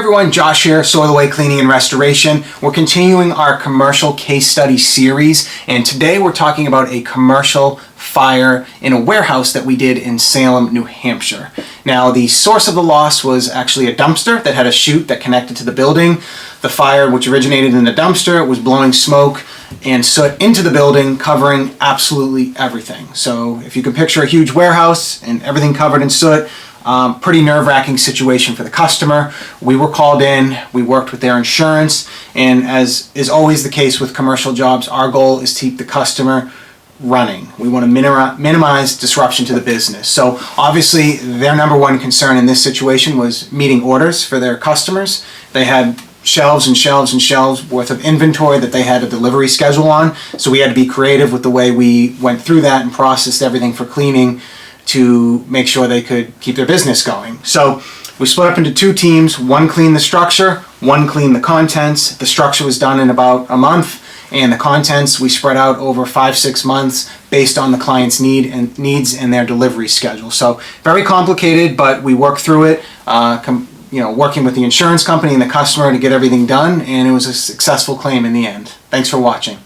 everyone, Josh here, Solloway Cleaning and Restoration. We're continuing our commercial case study series, and today we're talking about a commercial fire in a warehouse that we did in Salem, New Hampshire. Now, the source of the loss was actually a dumpster that had a chute that connected to the building. The fire, which originated in the dumpster, was blowing smoke and soot into the building, covering absolutely everything. So if you can picture a huge warehouse and everything covered in soot, pretty nerve-wracking situation for the customer. We were called in, we worked with their insurance, and as is always the case with commercial jobs, our goal is to keep the customer running. We want to minimize disruption to the business. So obviously their number one concern in this situation was meeting orders for their customers. They had shelves and shelves and shelves worth of inventory that they had a delivery schedule on, so we had to be creative with the way we went through that and processed everything for cleaning to make sure they could keep their business going. So we split up into two teams. One cleaned the structure, one cleaned the contents. The structure was done in about a month, and the contents we spread out over 5-6 months based on the client's needs and their delivery schedule. So very complicated, but we worked through it, working with the insurance company and the customer to get everything done, and it was a successful claim in the end. Thanks for watching.